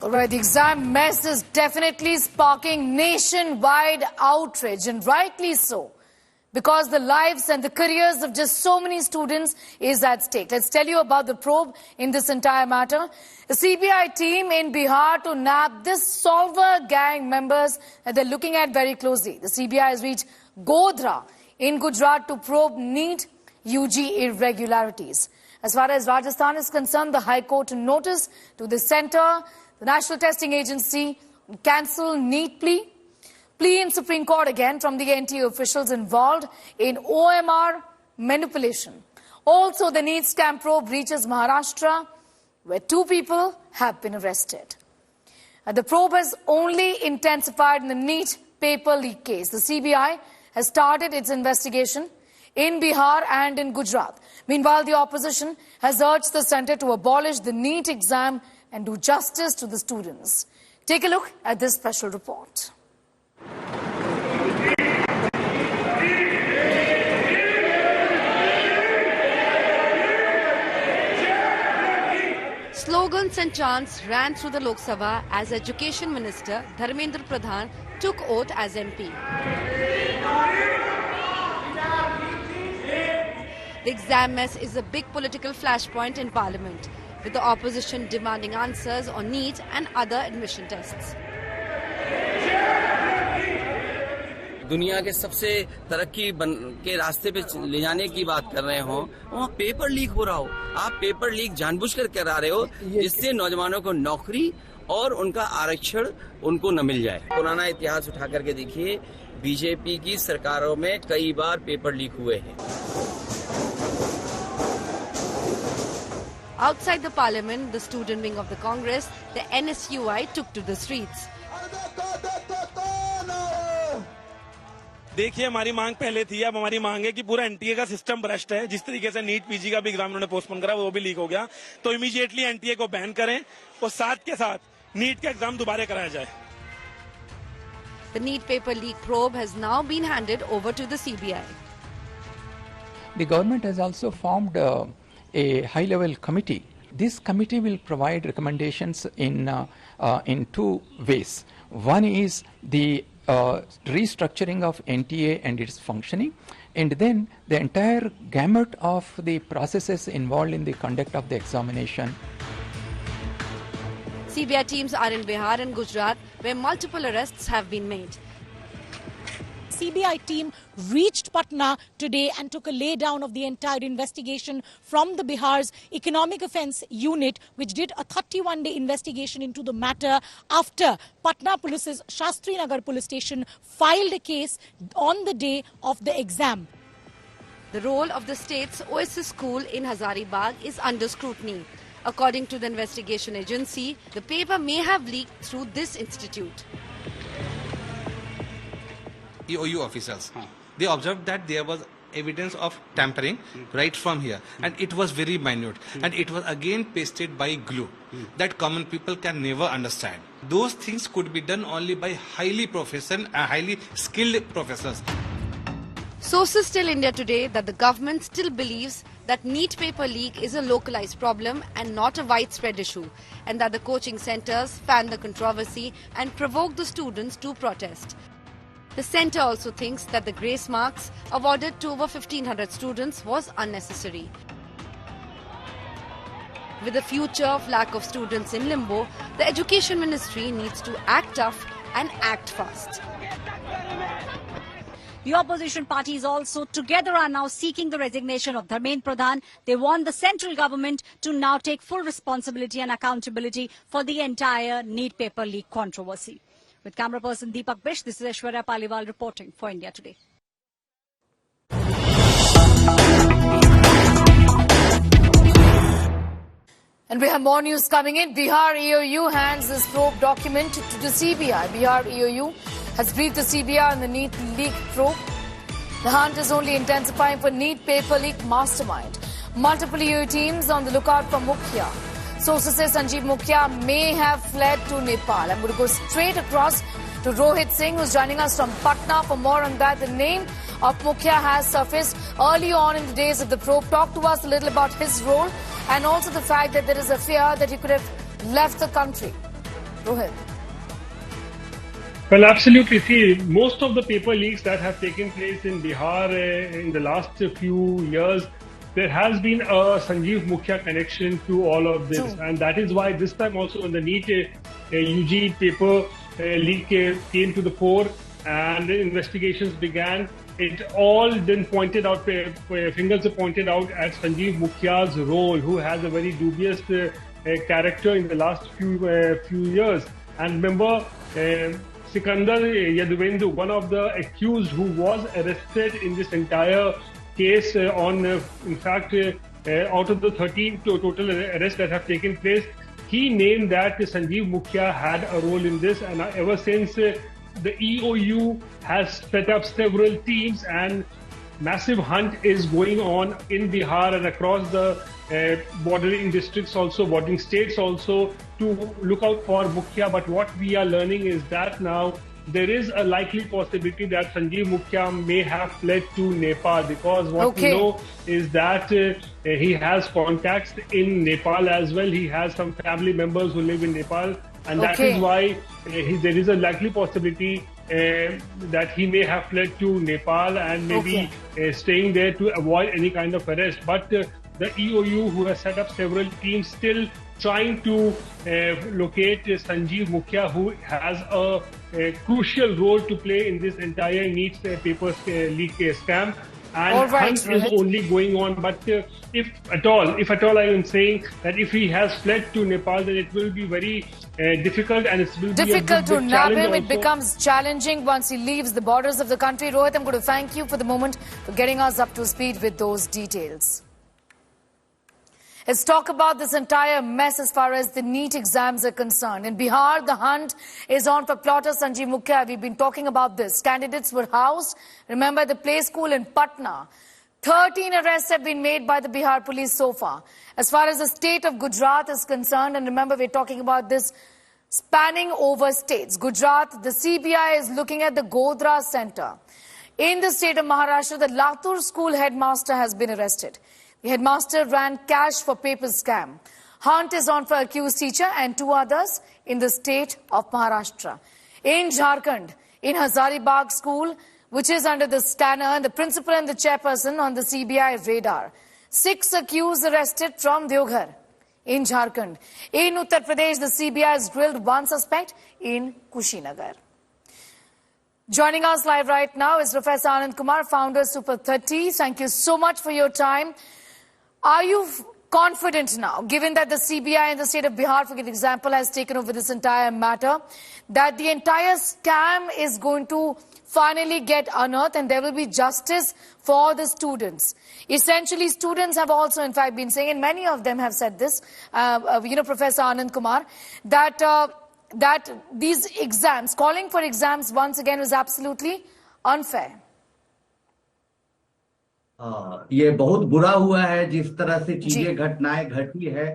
All right, the exam mess is definitely sparking nationwide outrage, and rightly so, because the lives and the careers of just so many students is at stake. Let's tell you about the probe in this entire matter. The CBI team in Bihar to nab this solver gang members that they're looking at very closely. The CBI has reached Godhra in Gujarat to probe NEET UG irregularities. As far as Rajasthan is concerned, the High Court notice to the centre, the National Testing Agency, cancel NEET plea in Supreme Court again from the NTA officials involved in OMR manipulation. Also, the NEET scam probe reaches Maharashtra, where 2 people have been arrested. The probe has only intensified in the NEET paper leak case. The CBI has started its investigation in Bihar and in Gujarat. Meanwhile, the opposition has urged the centre to abolish the NEET exam and do justice to the students. Take a look at this special report. Slogans and chants ran through the Lok Sabha as Education Minister Dharmendra Pradhan took oath as MP. The exam mess is a big political flashpoint in Parliament, with the opposition demanding answers on NEET and other admission tests. दुनिया के सबसे तरक्की के रास्ते पे ले जाने की बात कर रहे हो, वहाँ पेपर लीक हो रहा हो। आप पेपर लीक जानबूझकर करा रहे हो, जिससे नौजवानों को नौकरी और उनका आरक्षण उनको न मिल जाए। पुराना इतिहास उठा करके देखिए, बीजेपी की सरकारों में कई बार पेपर लीक हुए हैं। Outside the parliament, the student wing of the Congress, the NSUI, took to the streets. देखिए, हमारी मांग पहले थी, अब हमारी मांग है कि पूरा एनटीए का सिस्टम भ्रष्ट है। जिस तरीके से नीट पीजी का भी एग्जाम उन्होंने पोस्टपोन करा, वो भी लीक हो गया। तो इमीडिएटली एनटीए को बैन करें और साथ के साथ नीट का एग्जाम दोबारा कराया जाए। The NEET paper leak probe has now been handed over to the CBI. The government has also formed a high-level committee. This committee will provide recommendations in 2 ways. One is the restructuring of NTA and its functioning, and then the entire gamut of the processes involved in the conduct of the examination. CBI teams are in Bihar and Gujarat, where multiple arrests have been made. CBI team reached Patna today and took a lay down of the entire investigation from the Bihar's Economic Offence Unit, which did a 31-day investigation into the matter after Patna Police's Shastri Nagar Police Station filed a case on the day of the exam. The role of the state's Oasis school in Hazaribagh is under scrutiny. According to the investigation agency, the paper may have leaked through this institute. EOU officials, they observed that there was evidence of tampering right from here, and it was very minute, and it was again pasted by glue that common people can never understand. Those things could be done only by highly skilled professors. Sources tell India Today that the government still believes that NEET paper leak is a localized problem and not a widespread issue, and that the coaching centres fan the controversy and provoke the students to protest. The centre also thinks that the grace marks awarded to over 1,500 students was unnecessary. With the future of lack of students in limbo, the Education Ministry needs to act tough and act fast. The opposition parties also together are now seeking the resignation of Dharmendra Pradhan. They want the central government to now take full responsibility and accountability for the entire NEET paper leak controversy. With camera person Deepak Bish, this is Aishwarya Paliwal reporting for India Today. And we have more news coming in. Bihar EOU hands this probe document to the CBI. Bihar EOU has briefed the CBI on the NEET leak probe. The hunt is only intensifying for NEET paper leak mastermind. Multiple EOU teams on the lookout for Mukhya. Sources say Sanjeev Mukhya may have fled to Nepal. I'm going to go straight across to Rohit Singh, who's joining us from Patna for more on that. The name of Mukhya has surfaced early on in the days of the probe. Talk to us a little about his role and also the fact that there is a fear that he could have left the country. Rohit. Well, absolutely. See, most of the paper leaks that have taken place in Bihar in the last few years, there has been a Sanjeev Mukhya connection to all of this. True. And that is why this time also when the NEET UG paper leak came to the fore and the investigations began, it all then pointed out, fingers are pointed out at Sanjeev Mukhya's role, who has a very dubious character in the last few years. And remember, Sikandar Yadvendu, one of the accused who was arrested in this entire case in fact, out of the 13 total arrests that have taken place, he named that Sanjeev Mukhya had a role in this. And ever since the EOU has set up several teams and massive hunt is going on in Bihar and across the bordering districts also, bordering states also, to look out for Mukhya. But what we are learning is that now there is a likely possibility that Sanjeev Mukhya may have fled to Nepal, because what we know is that he has contacts in Nepal as well. He has some family members who live in Nepal, and that is why there is a likely possibility that he may have fled to Nepal and maybe staying there to avoid any kind of arrest. But the EOU, who has set up several teams, still trying to locate Sanjeev Mukhya, who has a crucial role to play in this entire NEET paper leak scam. And hunt is only going on. But if at all, I am saying that if he has fled to Nepal, then it will be very difficult, and it will be difficult to nab him. It also becomes challenging once he leaves the borders of the country. Rohit, I'm going to thank you for the moment for getting us up to speed with those details. Let's talk about this entire mess as far as the NEET exams are concerned. In Bihar, the hunt is on for plotter Sanjeev Mukhya. We've been talking about this. Candidates were housed, remember, the play school in Patna. 13 arrests have been made by the Bihar police so far. As far as the state of Gujarat is concerned, and remember, we're talking about this spanning over states. Gujarat, the CBI is looking at the Godhra center. In the state of Maharashtra, the Latur school headmaster has been arrested. The headmaster ran cash for paper scam. Hunt is on for accused teacher and 2 others in the state of Maharashtra. In Jharkhand, in Hazaribagh school, which is under the scanner, and the principal and the chairperson on the CBI radar. 6 accused arrested from Deoghar in Jharkhand. In Uttar Pradesh, the CBI has grilled 1 suspect in Kushinagar. Joining us live right now is Professor Anand Kumar, founder Super 30. Thank you so much for your time. Are you confident now, given that the CBI in the state of Bihar, for example, has taken over this entire matter, that the entire scam is going to finally get unearthed and there will be justice for the students? Essentially, students have also, in fact, been saying, and many of them have said this, Professor Anand Kumar, that these exams, calling for exams once again, was absolutely unfair. ये बहुत बुरा हुआ है जिस तरह से चीजें घटनाएं घटी है।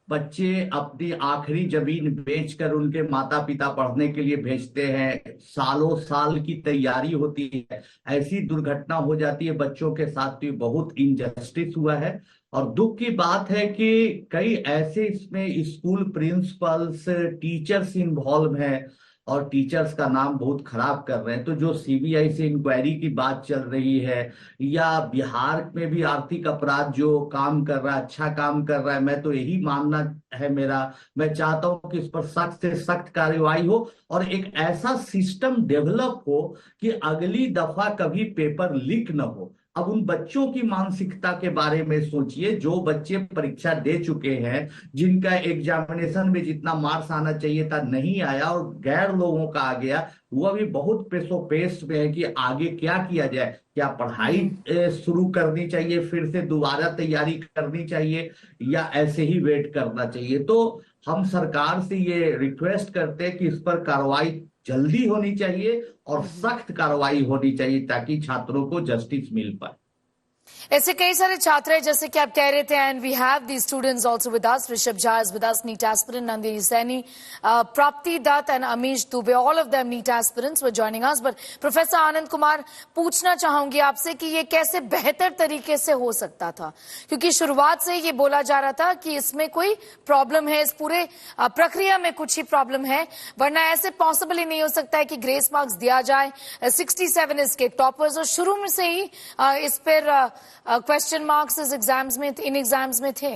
बच्चे अपनी आखिरी जमीन बेचकर उनके माता पिता पढ़ने के लिए भेजते हैं, सालों साल की तैयारी होती है, ऐसी दुर्घटना हो जाती है बच्चों के साथ। तो बहुत इनजस्टिस हुआ है और दुख की बात है कि कई ऐसे इसमें स्कूल प्रिंसिपल्स, टीचर्स इन्वॉल्व हैं और टीचर्स का नाम बहुत खराब कर रहे हैं। तो जो सीबीआई से इंक्वायरी की बात चल रही है, या बिहार में भी आर्थिक अपराध जो काम कर रहा है, अच्छा काम कर रहा है, मैं तो यही मानना है मेरा, मैं चाहता हूं कि इस पर सख्त से सख्त कार्रवाई हो और एक ऐसा सिस्टम डेवलप हो कि अगली दफा कभी पेपर लीक न हो। अब उन बच्चों की मानसिकता के बारे में सोचिए, जो बच्चे परीक्षा दे चुके हैं, जिनका एग्जामिनेशन में जितना मार्क्स आना चाहिए था नहीं आया और गैर लोगों का आ गया, वह भी बहुत पेश में है कि आगे क्या किया जाए। क्या पढ़ाई शुरू करनी चाहिए, फिर से दोबारा तैयारी करनी चाहिए, या ऐसे ही वेट करना चाहिए? तो हम सरकार से ये रिक्वेस्ट करते हैं कि इस पर कार्रवाई जल्दी होनी चाहिए और सख्त कार्रवाई होनी चाहिए ताकि छात्रों को जस्टिस मिल पाए। ऐसे कई सारे छात्र हैं जैसे कि आप कह रहे थे, and we have the students also with us. Rishabh Jha is with us, NEET aspirant, Nandini Saini, Prapti Dutt and Amish Dubey, all of them NEET aspirants were joining us. But professor Anand Kumar, पूछना चाहूंगी आपसे कि ये कैसे बेहतर तरीके से हो सकता था, क्योंकि शुरुआत से ये बोला जा रहा था कि इसमें कोई प्रॉब्लम है, इस पूरे प्रक्रिया में कुछ ही प्रॉब्लम है, वरना ऐसे पॉसिबल ही नहीं हो सकता है कि ग्रेस मार्क्स दिया जाए. 67 इसके टॉपर्स, और शुरू में से ही इस पर क्वेश्चन मार्क्स इस एग्जाम्स में, इन एग्जाम्स में थे.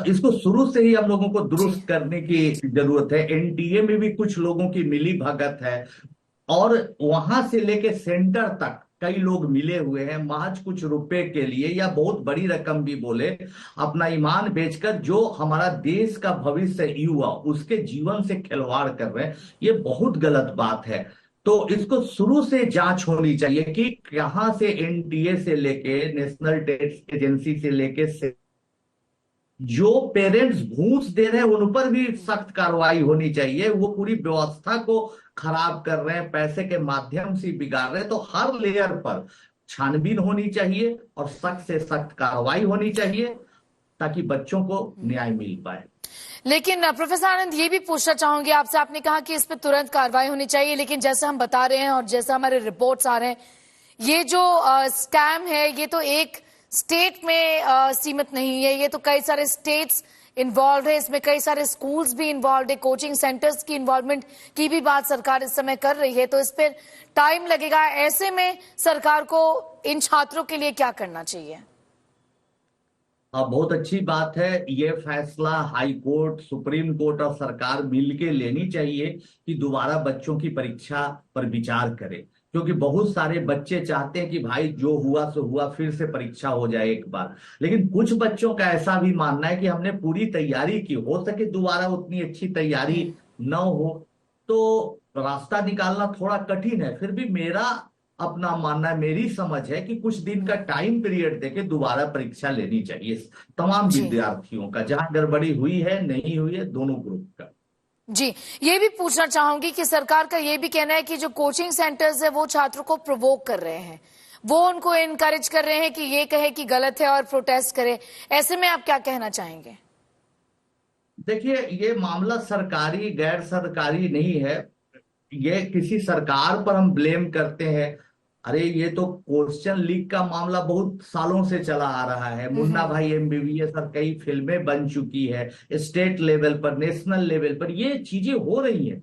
इसको शुरू से ही हम लोगों को दुरुस्त करने की जरूरत है. एनटीए में भी कुछ लोगों की मिली भगत है, और वहां से लेके सेंटर तक कई लोग मिले हुए हैं महज कुछ रुपए के लिए, या बहुत बड़ी रकम भी बोले, अपना ईमान बेचकर जो हमारा देश का भविष्य युवा उसके जीवन से खिलवाड़ कर रहे हैं. ये बहुत गलत बात है. तो इसको शुरू से जांच होनी चाहिए कि कहां से एनटीए से लेके नेशनल टेस्ट एजेंसी से लेके जो पेरेंट्स घूस दे रहे हैं उन पर भी सख्त कार्रवाई होनी चाहिए. वो पूरी व्यवस्था को खराब कर रहे हैं, पैसे के माध्यम से बिगाड़ रहे हैं. तो हर लेयर पर छानबीन होनी चाहिए और सख्त से सख्त कार्रवाई होनी चाहिए ताकि बच्चों को न्याय मिल पाए. लेकिन प्रोफेसर आनंद, ये भी पूछना चाहूंगी आपसे, आपने कहा कि इस पर तुरंत कार्रवाई होनी चाहिए, लेकिन जैसे हम बता रहे हैं और जैसे हमारे रिपोर्ट्स आ रहे हैं, ये जो स्कैम है ये तो एक स्टेट में सीमित नहीं है, ये तो कई सारे स्टेट्स इन्वॉल्व है, इसमें कई सारे स्कूल्स भी इन्वॉल्व है, कोचिंग सेंटर्स की इन्वॉल्वमेंट की भी बात सरकार इस समय कर रही है, तो इस पर टाइम लगेगा. ऐसे में सरकार को इन छात्रों के लिए क्या करना चाहिए? बहुत अच्छी बात है. ये फैसला हाई कोर्ट, सुप्रीम कोर्ट और सरकार मिलके लेनी चाहिए कि दोबारा बच्चों की परीक्षा पर विचार करे, क्योंकि बहुत सारे बच्चे चाहते हैं कि भाई जो हुआ सो हुआ, फिर से परीक्षा हो जाए एक बार. लेकिन कुछ बच्चों का ऐसा भी मानना है कि हमने पूरी तैयारी की, हो सके दोबारा उतनी अच्छी तैयारी न हो, तो रास्ता निकालना थोड़ा कठिन है. फिर भी मेरा अपना मानना है, मेरी समझ है कि कुछ दिन का टाइम पीरियड देके दोबारा परीक्षा लेनी चाहिए तमाम विद्यार्थियों का, जहां गड़बड़ी हुई है नहीं हुई है, दोनों ग्रुप का. जी, ये भी पूछना चाहूंगी कि सरकार का ये भी कहना है कि जो कोचिंग सेंटर्स है वो छात्रों को प्रोवोक कर रहे हैं, वो उनको इनकरेज कर रहे हैं कि ये कहे कि गलत है और प्रोटेस्ट करे. ऐसे में आप क्या कहना चाहेंगे? देखिए, ये मामला सरकारी गैर सरकारी नहीं है. ये किसी सरकार पर हम ब्लेम करते हैं. अरे ये तो क्वेश्चन लीक का मामला बहुत सालों से चला आ रहा है. मुन्ना भाई एमबीबीएस और कई फिल्में बन चुकी है, स्टेट लेवल पर, नेशनल लेवल पर ये चीजें हो रही हैं.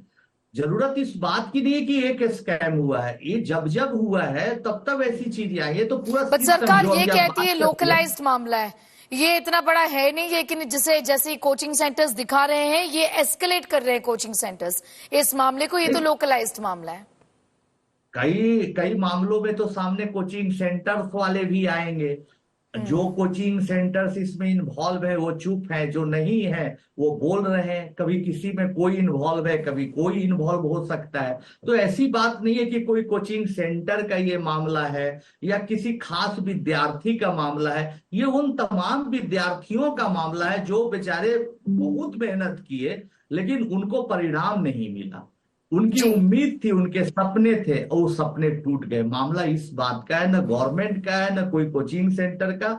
जरूरत इस बात की नहीं है कि एक स्कैम हुआ है, ये जब जब हुआ है तब तब ऐसी चीजें आई है. तो पूरा बट सरकार ये कहती है लोकलाइज्ड मामला है, ये इतना बड़ा है नहीं, लेकिन जिसे जैसे कोचिंग सेंटर्स दिखा रहे हैं ये एस्केलेट कर रहे हैं कोचिंग सेंटर्स इस मामले को, ये तो लोकलाइज्ड मामला है. कई मामलों में तो सामने कोचिंग सेंटर्स वाले भी आएंगे. जो कोचिंग सेंटर्स इसमें इन्वॉल्व है वो चुप है, जो नहीं है वो बोल रहे हैं. कभी किसी में कोई इन्वॉल्व है, कभी कोई इन्वॉल्व हो सकता है. तो ऐसी बात नहीं है कि कोई कोचिंग सेंटर का ये मामला है या किसी खास विद्यार्थी का मामला है. ये उन तमाम विद्यार्थियों का मामला है जो बेचारे बहुत मेहनत किए लेकिन उनको परिणाम नहीं मिला. उनकी उम्मीद थी, उनके सपने थे और वो सपने टूट गए. मामला इस बात का है, न गवर्नमेंट का है, न कोई कोचिंग सेंटर का,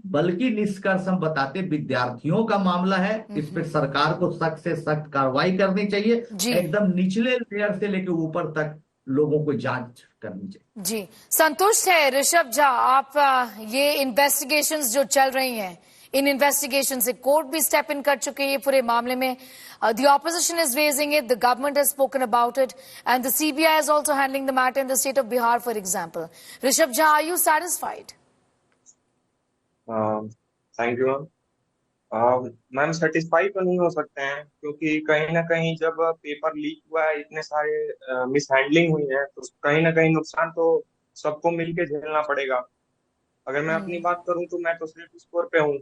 बल्कि निष्कर्ष हम बताते विद्यार्थियों का मामला है. इस पर सरकार को सख्त से सख्त कार्रवाई करनी चाहिए. एकदम निचले लेयर से लेकर ऊपर तक लोगों को जांच करनी चाहिए. जी, संतुष्ट है ऋषभ झा आप ये इन्वेस्टिगेशंस जो चल रही हैं, इन इन्वेस्टिगेशन से कोर्ट भी स्टेप इन कर चुके हैं पूरे मामले में. The opposition is raising it, the government has spoken about it, and the CBI is also handling the matter in the state of Bihar for example. Rishabh Jha, are you satisfied? Thank you ma'am. Satisfy तो नहीं हो सकते हैं, क्योंकि कहीं ना कहीं जब पेपर लीक हुआ है, इतने सारे मिस हैंडलिंग हुई है, तो कहीं ना कहीं नुकसान तो सबको मिलके झेलना पड़ेगा. अगर मैं अपनी बात करूं तो मैं तो सिर्फ स्कोर पे हूं,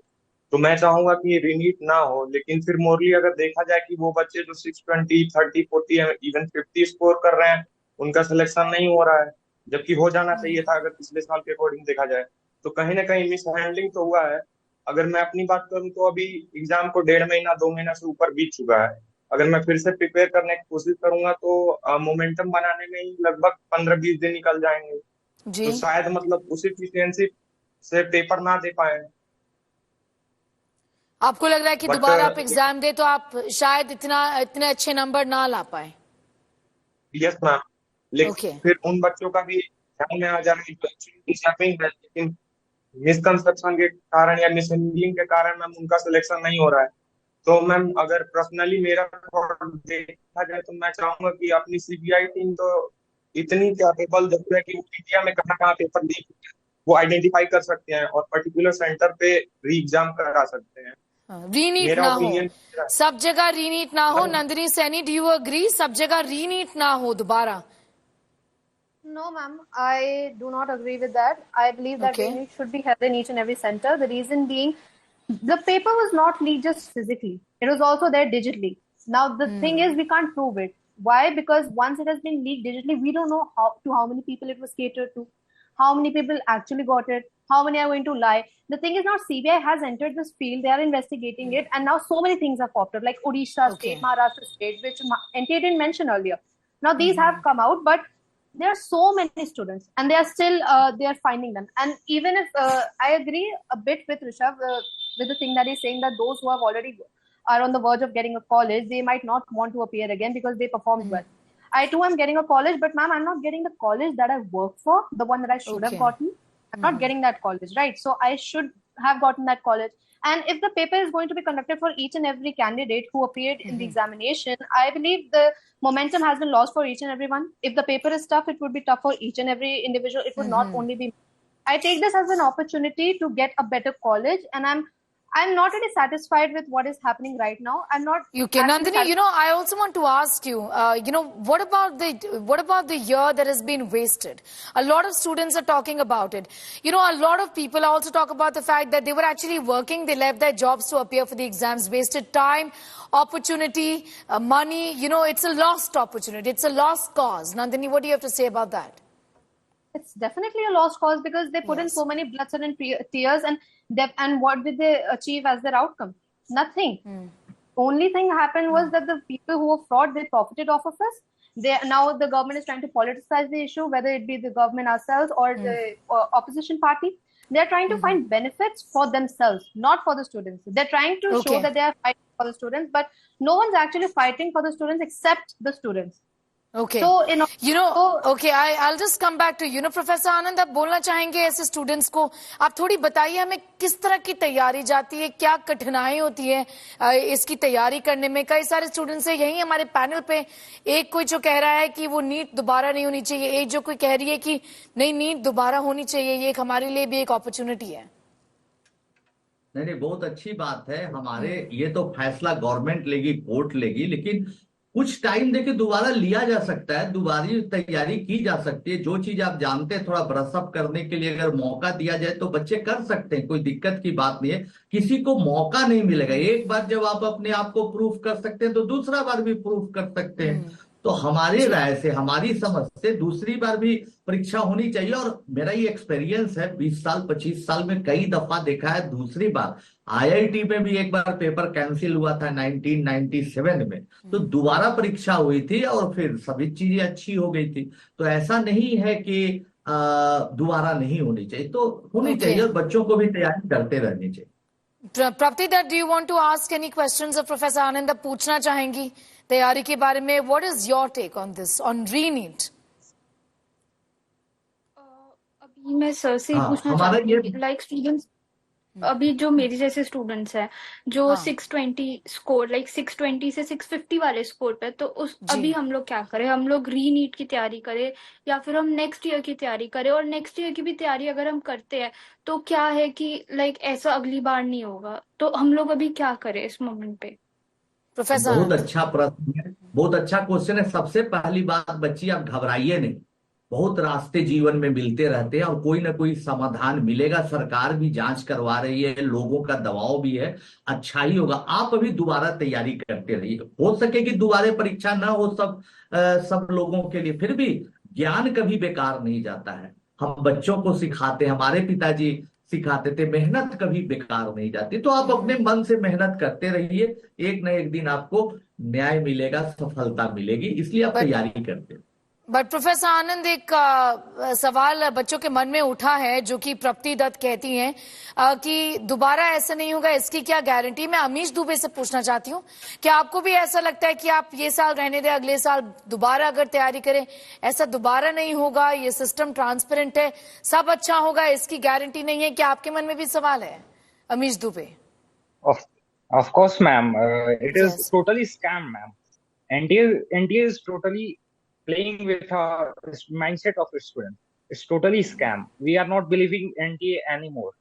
तो मैं चाहूंगा कि रीनीट ना हो. लेकिन फिर मोरली अगर देखा जाए कि वो बच्चे जो 620, 30, 40, इवन 50 स्कोर कर रहे हैं, उनका सिलेक्शन नहीं हो रहा है, जबकि हो जाना चाहिए था अगर पिछले साल के अकॉर्डिंग देखा जाए. तो कहीं ना कहीं मिस हैंडलिंग तो हुआ है. अगर मैं अपनी बात करूं तो अभी एग्जाम को 1.5 महीना 2 महीना से ऊपर बीत चुका है. अगर मैं फिर से प्रिपेयर करने की कोशिश करूंगा तो मोमेंटम बनाने में ही लगभग 15-20 दिन निकल जाएंगे. जी। तो शायद मतलब उस इफिशियंसी से पेपर ना दे पाए। आपको लग रहा है कि बट दोबारा आप एग्जाम दे तो आप शायद इतने अच्छे नंबर ना ला पाए? यस मैम, लेकिन ओके। फिर उन बच्चों का भी ध्यान में आ जाना है जो एक्चुअली डिजर्विंग है, लेकिन मिसकंसेप्शन के कारण या मिसहैंडलिंग के कारण मैम उनका सिलेक्शन नहीं हो रहा है। तो मैम अगर पर्सनली मेरा देखा जाए तो मैं चाहूंगा कि अपनी सीबीआई टीम तो इतनी कैपेबल जरूर है कि वो इंडिया में कहाँ कहाँ पेपर लीक वो आइडेंटिफाई कर सकते हैं और पर्टिकुलर सेंटर पे री एग्जाम करा सकते हैं। रीनीट मेरा ना हो, ओपिनियन सब जगह रीनीट ना हो। Nandini Saini, do you agree? सब जगह रीनीट ना हो दोबारा? No, ma'am, I do not agree with that. I believe that Okay. reading should be held in each and every center. The reason being, the paper was not leaked just physically. It was also there digitally. Now, the thing is, we can't prove it. Why? Because once it has been leaked digitally, we don't know how many people it was catered to, how many people actually got it, how many are going to lie. The thing is now CBI has entered this field. They are investigating it. And now so many things have popped up, like Odisha state, Maharashtra state, which NTA didn't mention earlier. Now, these have come out, but there are so many students and they are still they are finding them. And even if I agree a bit with Rishabh with the thing that he's saying, that those who have already are on the verge of getting a college, they might not want to appear again because they performed well. I too am getting a college, but ma'am, I'm not getting the college that I worked for, the one that I should have gotten. I'm not getting that college, right? So I should have gotten that college. And if the paper is going to be conducted for each and every candidate who appeared in the examination, I believe the momentum has been lost for each and everyone. If the paper is tough, it would be tough for each and every individual. It would not only be. I take this as an opportunity to get a better college, and I'm not really satisfied with what is happening right now. I'm not. You can, Nandini. You know, I also want to ask you. What about the year that has been wasted? A lot of students are talking about it. You know, a lot of people also talk about the fact that they were actually working. They left their jobs to appear for the exams. Wasted time, opportunity, money. You know, it's a lost opportunity. It's a lost cause. Nandini, what do you have to say about that? It's definitely a lost cause because they put in so many blood, sweat, and tears, and what did they achieve as their outcome? Nothing. Only thing happened was that the people who were fraud, they profited off of us. Now the government is trying to politicize the issue, whether it be the government ourselves or the opposition party. They're trying to find benefits for themselves, not for the students. They're trying to show that they are fighting for the students, but no one's actually fighting for the students except the students. Okay. So, I'll just come back to Professor Anand, आप बोलना चाहेंगे ऐसे students को? आप थोड़ी बताइए हमें किस तरह की तैयारी जाती है, क्या कठिनाई होती है इसकी तैयारी करने में? कई सारे स्टूडेंट्स हैं यही हमारे पैनल पे, एक कोई जो कह रहा है कि वो नीट दोबारा नहीं होनी चाहिए, एक जो कोई कह रही है कि नहीं नीट दोबारा होनी चाहिए, ये हमारे लिए भी एक अपॉर्चुनिटी है। नहीं, बहुत अच्छी बात है। हमारे ये तो फैसला गवर्नमेंट लेगी, कोर्ट लेगी, लेकिन कुछ टाइम देके दोबारा लिया जा सकता है, दोबारा तैयारी की जा सकती है। जो चीज आप जानते हैं थोड़ा ब्रशअप करने के लिए अगर मौका दिया जाए तो बच्चे कर सकते हैं, कोई दिक्कत की बात नहीं है। किसी को मौका नहीं मिलेगा। एक बार जब आप अपने आप को प्रूफ कर सकते हैं तो दूसरा बार भी प्रूफ कर सकते हैं। तो हमारी राय से, हमारी समझ से दूसरी बार भी परीक्षा होनी चाहिए। और मेरा ये एक्सपीरियंस है, 20 साल 25 साल में कई दफा देखा है। दूसरी बार IIT में भी एक बार पेपर कैंसिल हुआ था 1997 में, तो दोबारा परीक्षा हुई थी और फिर सभी चीजें अच्छी हो गई थी। तो ऐसा नहीं है कि दोबारा नहीं होनी चाहिए, तो होनी चाहिए और बच्चों को भी तैयारी करते रहनी चाहिए। Prapti, do you want to ask any questions of Professor Anand? आप पूछना चाहेंगी तैयारी के बारे में? What is your take on this, on re-NEET? अभी मैं सर से पूछना चाहती हूँ, लाइक स्टूडेंट्स, अभी जो मेरे जैसे स्टूडेंट्स हैं जो 620 स्कोर, लाइक 620 से 650 वाले स्कोर पे, तो अभी हम लोग क्या करें? हम लोग री-नीट की तैयारी करें या फिर हम नेक्स्ट ईयर की तैयारी करें? और नेक्स्ट ईयर की भी तैयारी अगर हम करते हैं तो क्या है कि लाइक ऐसा अगली बार नहीं होगा, तो हम लोग अभी क्या करें इस मोमेंट पे? प्रोफेसर, बहुत अच्छा प्रश्न है, बहुत अच्छा क्वेश्चन है। सबसे पहली बात बच्ची, आप घबराइए नहीं। बहुत रास्ते जीवन में मिलते रहते हैं और कोई ना कोई समाधान मिलेगा। सरकार भी जांच करवा रही है, लोगों का दबाव भी है, अच्छा ही होगा। आप अभी दोबारा तैयारी करते रहिए। हो सके कि दोबारा परीक्षा ना हो सब लोगों के लिए, फिर भी ज्ञान कभी बेकार नहीं जाता है। हम बच्चों को सिखाते, हमारे पिताजी सिखाते थे, मेहनत कभी बेकार नहीं जाती। तो आप अपने मन से मेहनत करते रहिए, एक न एक दिन आपको न्याय मिलेगा, सफलता मिलेगी, इसलिए आप तैयारी करते। बट प्रोफेसर आनंद, एक सवाल बच्चों के मन में उठा है जो कि प्रप्ति दत्त कहती हैं कि दोबारा ऐसा नहीं होगा, इसकी क्या गारंटी। मैं अमीश दुबे से पूछना चाहती हूँ, क्या आपको भी ऐसा लगता है कि आप ये साल रहने दें, अगले साल दोबारा अगर तैयारी करें, ऐसा दोबारा नहीं होगा, ये सिस्टम ट्रांसपेरेंट है, सब अच्छा होगा, इसकी गारंटी नहीं है? क्या आपके मन में भी सवाल है Amish Dubey? Of course, ma'am. It is totally scam, ma'am. NTA is totally playing with a mindset of a student. It's totally scam. We are not believing NTA anymore.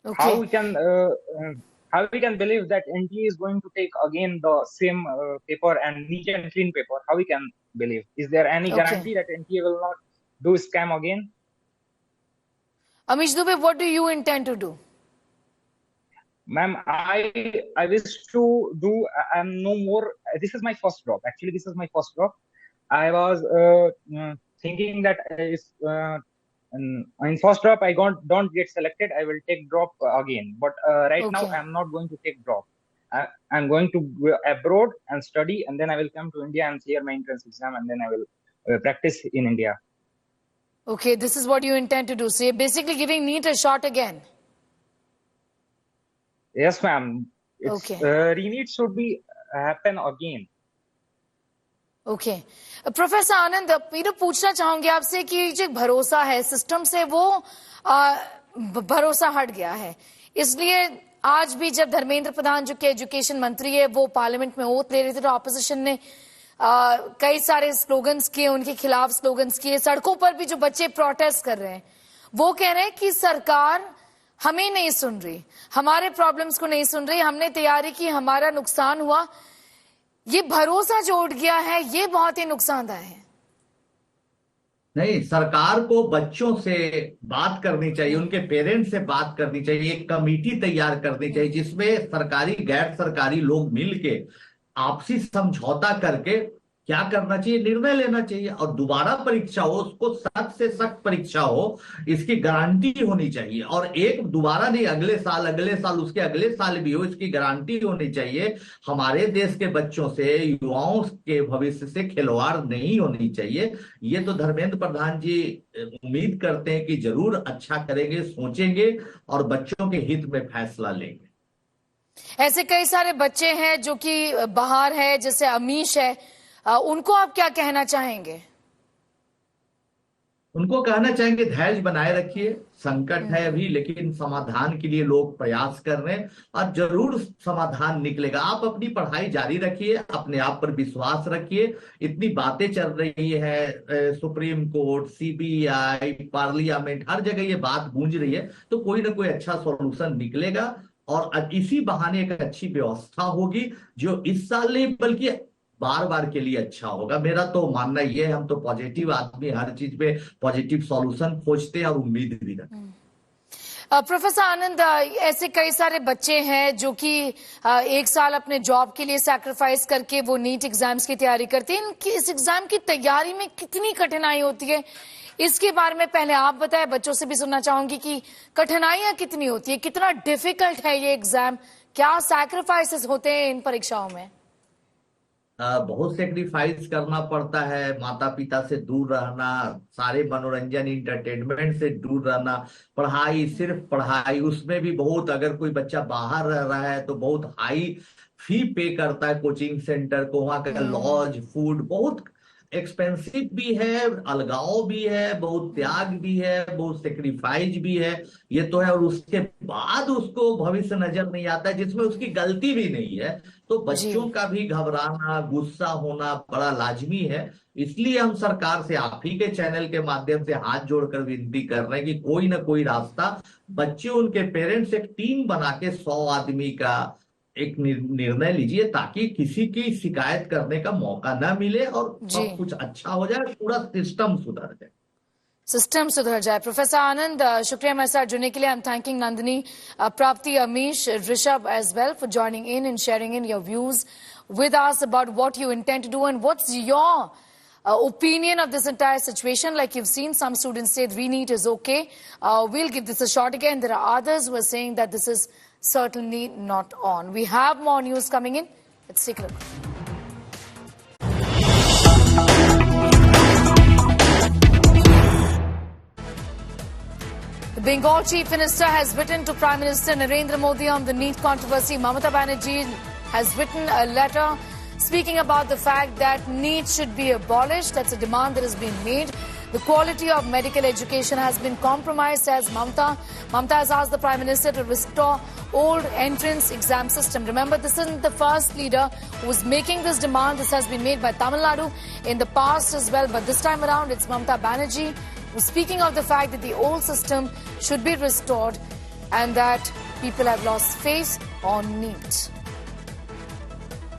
Okay. How we can believe that NTA is going to take again the same paper and neat and clean paper? How we can believe? Is there any guarantee that NTA will not do scam again? Amish Dubey, what do you intend to do? Ma'am, I wish to do no more. This is my first job. Actually, this is my first job. I was thinking that in first job I don't get selected, I will take drop again. But right now I'm not going to take drop. I'm going to go abroad and study, and then I will come to India and clear my entrance exam, and then I will practice in India. Okay, this is what you intend to do. So you're basically giving NEET a shot again. Yes, ma'am. Re-NEET should be happen again. Okay professor Anand, मैं पूछना चाहूंगी आपसे कि जो भरोसा है system से, वो भरोसा हट गया है। इसलिए आज भी जब धर्मेंद्र प्रधान जो कि एजुकेशन मंत्री है वो पार्लियामेंट में ओथ ले रहे थे, तो ऑपोजिशन ने कई सारे स्लोगन्स किए, उनके खिलाफ स्लोगन्स किए। सड़कों पर भी जो बच्चे प्रोटेस्ट कर रहे हैं वो कह रहे हैं कि सरकार हमें नहीं सुन रही, हमारे प्रॉब्लम्स को नहीं सुन रही, हमने तैयारी की, हमारा नुकसान हुआ। ये भरोसा जो उठ गया है ये बहुत ही नुकसानदायक है। नहीं, सरकार को बच्चों से बात करनी चाहिए, उनके पेरेंट्स से बात करनी चाहिए, एक कमेटी तैयार करनी चाहिए जिसमें सरकारी गैर सरकारी लोग मिलके आपसी समझौता करके क्या करना चाहिए, निर्णय लेना चाहिए। और दोबारा परीक्षा हो, उसको सख्त से सख्त परीक्षा हो, इसकी गारंटी होनी चाहिए। और एक दोबारा नहीं, अगले साल उसके अगले साल भी हो, इसकी गारंटी होनी चाहिए। हमारे देश के बच्चों से, युवाओं के भविष्य से खिलवाड़ नहीं होनी चाहिए। ये तो धर्मेंद्र प्रधान जी उम्मीद करते हैं कि जरूर अच्छा करेंगे, सोचेंगे और बच्चों के हित में फैसला लेंगे। ऐसे कई सारे बच्चे हैं जो कि बाहर है, जैसे अमीश है, उनको आप क्या कहना चाहेंगे? उनको कहना चाहेंगे धैर्य बनाए रखिए, संकट है अभी, लेकिन समाधान के लिए लोग प्रयास कर रहे हैं और जरूर समाधान निकलेगा। आप अपनी पढ़ाई जारी रखिए, अपने आप पर विश्वास रखिए। इतनी बातें चल रही है, सुप्रीम कोर्ट, सीबीआई, पार्लियामेंट, हर जगह ये बात गूंज रही है, तो कोई ना कोई अच्छा सॉल्यूशन निकलेगा और इसी बहाने एक अच्छी व्यवस्था होगी जो इस साल नहीं बल्कि बार बार के लिए अच्छा होगा। मेरा तो मानना ये है, हम तो पॉजिटिव आदमी, हर चीज पे पॉजिटिव सॉल्यूशन खोजते हैं और उम्मीद भी रखते हैं। प्रोफेसर आनंद, ऐसे कई सारे बच्चे हैं जो कि एक साल अपने जॉब के लिए सैक्रिफाइस करके वो नीट एग्जाम्स की तैयारी करते हैं। इस एग्जाम की तैयारी में कितनी कठिनाई होती है, इसके बारे में पहले आप बताएं। बच्चों से भी सुनना चाहूंगी कि कठिनाइयां कितनी होती है, कितना डिफिकल्ट है ये एग्जाम, क्या सैक्रिफाइसेस होते हैं इन परीक्षाओं में? बहुत सेक्रीफाइस करना पड़ता है, माता पिता से दूर रहना, सारे मनोरंजन इंटरटेनमेंट से दूर रहना, पढ़ाई सिर्फ पढ़ाई, उसमें भी बहुत, अगर कोई बच्चा बाहर रह रहा है तो बहुत हाई फी पे करता है कोचिंग सेंटर को, वहां का लॉज फूड बहुत एक्सपेंसिव भी है, अलगाव भी है, बहुत त्याग भी है, बहुत सेक्रीफाइस भी है, ये तो है। और उसके बाद उसको भविष्य नजर नहीं आता है जिसमें उसकी गलती भी नहीं है, तो बच्चों का भी घबराना, गुस्सा होना बड़ा लाजमी है। इसलिए हम सरकार से आप ही के चैनल के माध्यम से हाथ जोड़कर विनती कर रहे हैं कि कोई ना कोई रास्ता, बच्चे, उनके पेरेंट्स एक टीम बना के 100 आदमी का एक निर्णय लीजिए ताकि किसी की शिकायत करने का मौका ना मिले और सब कुछ अच्छा हो जाए, पूरा सिस्टम सुधर जाए। सिस्टम सुधर जाए। प्रोफेसर आनंद, शुक्रिया हमारे साथ जुड़ने के लिए। आई एम थैंकिंग नंदिनी, प्राप्ति, Amish, Rishabh as well for joining in and sharing in your views with us about what you intend to do and what's your opinion of this entire situation. Like you've seen, some students say re-NEET is okay. We'll give this a shot again. There are others who are saying that this is certainly not on. We have more news coming in. Let's take a look. The Bengal Chief Minister has written to Prime Minister Narendra Modi on the NEET controversy. Mamata Banerjee has written a letter speaking about the fact that NEET should be abolished. That's a demand that has been made. The quality of medical education has been compromised, says Mamata. Mamata has asked the Prime Minister to restore old entrance exam system. Remember, this isn't the first leader who is making this demand. This has been made by Tamil Nadu in the past as well. But this time around, it's Mamata Banerjee who's speaking of the fact that the old system should be restored and that people have lost faith on NEET.